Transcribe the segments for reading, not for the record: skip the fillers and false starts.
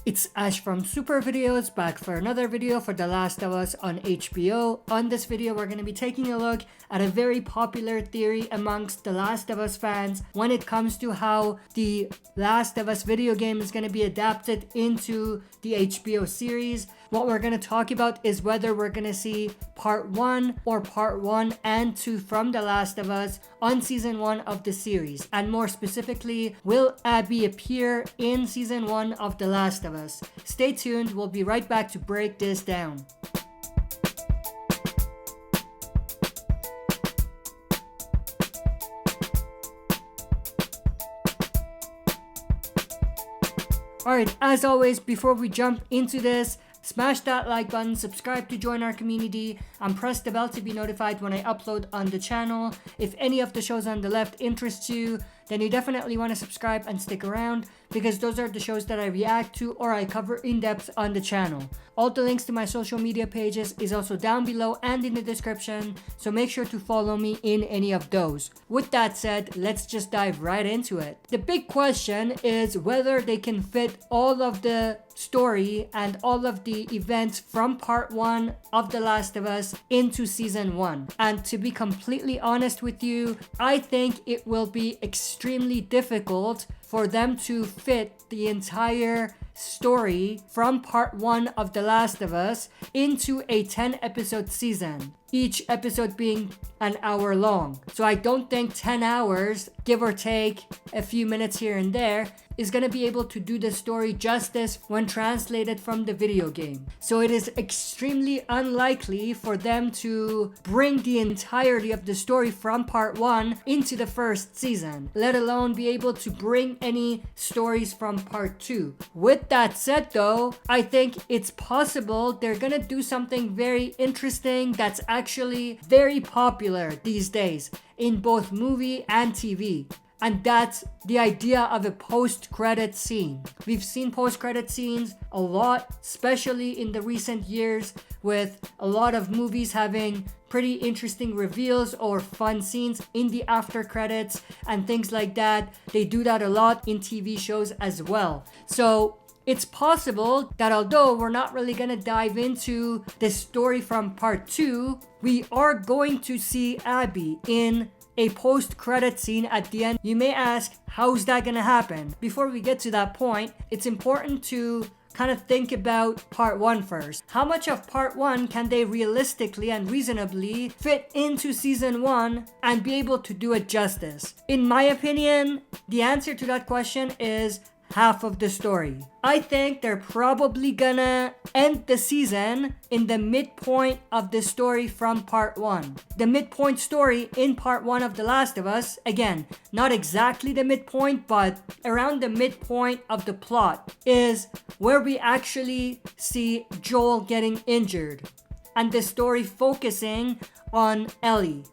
It's Ash from Super Videos, back for another video for The Last of Us on HBO. On this video, we're going to be taking a look at a very popular theory amongst The Last of Us fans when it comes to how the Last of Us video game is going to be adapted into the HBO series. What we're going to talk about is whether we're going to see part 1 or part 1 and 2 from The Last of Us on season 1 of the series. And more specifically, will Abby appear in season 1 of The Last of Us? Stay tuned, we'll be right back to break this down. Alright, as always, before we jump into this, smash that like button, subscribe to join our community, and press the bell to be notified when I upload on the channel. If any of the shows on the left interests you, then you definitely want to subscribe and stick around, because those are the shows that I react to or I cover in depth on the channel. All the links to my social media pages is also down below and in the description, so make sure to follow me in any of those. With that said, let's just dive right into it. The big question is whether they can fit all of the story and all of the events from part 1 of The Last of Us into season 1. And to be completely honest with you, I think it will be extremely difficult for them to fit the entire story from part 1 of The Last of Us into a 10 episode season, each episode being an hour long. So I don't think 10 hours, give or take a few minutes here and there, is going to be able to do the story justice when translated from the video game. So it is extremely unlikely for them to bring the entirety of the story from part 1 into the first season, let alone be able to bring any stories from part 2. With that said though, I think it's possible they're going to do something very interesting that's actually very popular these days in both movie and TV. And that's the idea of a post-credit scene. We've seen post-credit scenes a lot, especially in the recent years, with a lot of movies having pretty interesting reveals or fun scenes in the after credits and things like that. They do that a lot in TV shows as well. So it's possible that although we're not really going to dive into the story from part 2, we are going to see Abby in a post-credit scene at the end. You may ask, how's that gonna happen? Before we get to that point, it's important to kind of think about part 1 first. How much of part 1 can they realistically and reasonably fit into season 1 and be able to do it justice? In my opinion, the answer to that question is half of the story. I think they're probably gonna end the season in the midpoint of the story from part 1. The midpoint story in part 1 of The Last of Us, again, not exactly the midpoint, but around the midpoint of the plot, is where we actually see Joel getting injured and the story focusing on Ellie.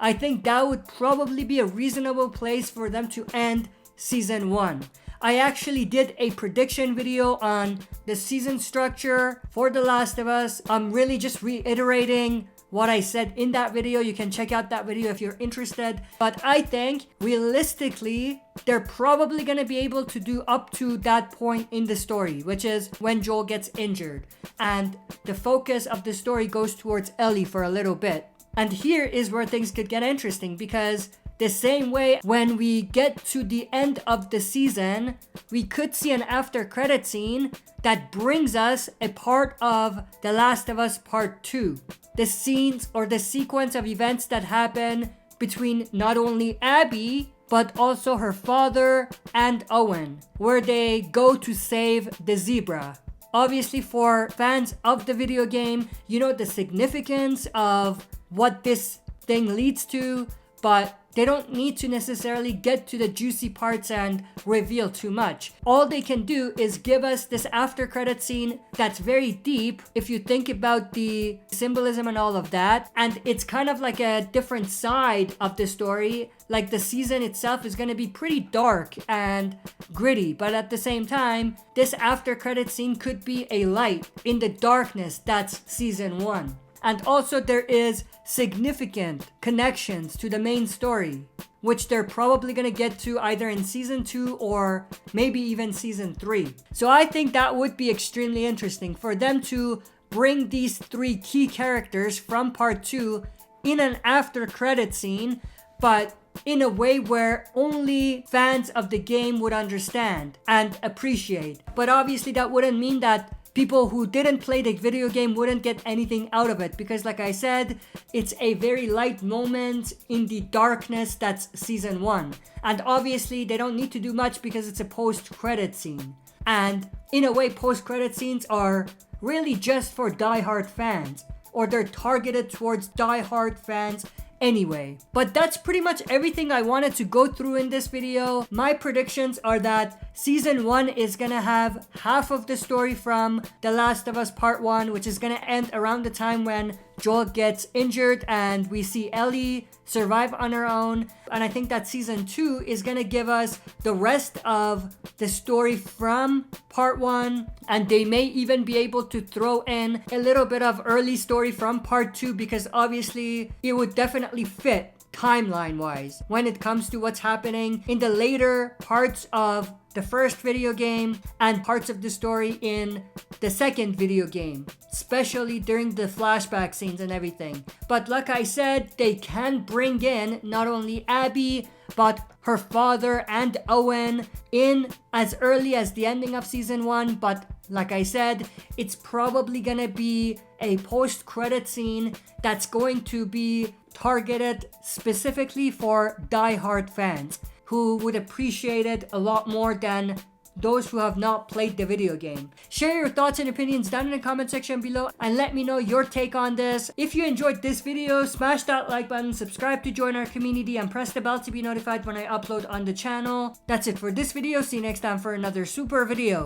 I think that would probably be a reasonable place for them to end season 1. I actually did a prediction video on the season structure for The Last of Us. I'm really just reiterating what I said in that video. You can check out that video if you're interested. But I think realistically, they're probably going to be able to do up to that point in the story, which is when Joel gets injured. And the focus of the story goes towards Ellie for a little bit. And here is where things could get interesting, because the same way when we get to the end of the season, we could see an after credit scene that brings us a part of The Last of Us Part 2. The scenes or the sequence of events that happen between not only Abby, but also her father and Owen, where they go to save the zebra. Obviously, for fans of the video game, you know the significance of what this thing leads to, but they don't need to necessarily get to the juicy parts and reveal too much. All they can do is give us this after credit scene that's very deep if you think about the symbolism and all of that. And it's kind of like a different side of the story. Like the season itself is going to be pretty dark and gritty, but at the same time, this after credit scene could be a light in the darkness that's season 1. And also there is significant connections to the main story, which they're probably gonna get to either in season 2 or maybe even season 3. So I think that would be extremely interesting for them to bring these 3 key characters from part 2 in an after credit scene, but in a way where only fans of the game would understand and appreciate. But obviously that wouldn't mean that people who didn't play the video game wouldn't get anything out of it, because like I said, it's a very light moment in the darkness that's season 1. And obviously they don't need to do much because it's a post-credit scene. And in a way, post-credit scenes are really just for die-hard fans, or they're targeted towards die-hard fans anyway. But that's pretty much everything I wanted to go through in this video. My predictions are that season 1 is gonna have half of the story from The Last of Us Part 1, which is gonna end around the time when Joel gets injured and we see Ellie survive on her own. And I think that season 2 is gonna give us the rest of the story from part 1, and they may even be able to throw in a little bit of early story from part 2, because obviously it would definitely fit timeline wise when it comes to what's happening in the later parts of the first video game and parts of the story in the second video game, especially during the flashback scenes and everything. But like I said, they can bring in not only Abby but her father and Owen in as early as the ending of season 1. But like I said, it's probably gonna be a post-credit scene that's going to be targeted specifically for die-hard fans who would appreciate it a lot more than those who have not played the video game. Share your thoughts and opinions down in the comment section below and let me know your take on this. If you enjoyed this video, smash that like button, subscribe to join our community, and press the bell to be notified when I upload on the channel. That's it for this video. See you next time for another super video.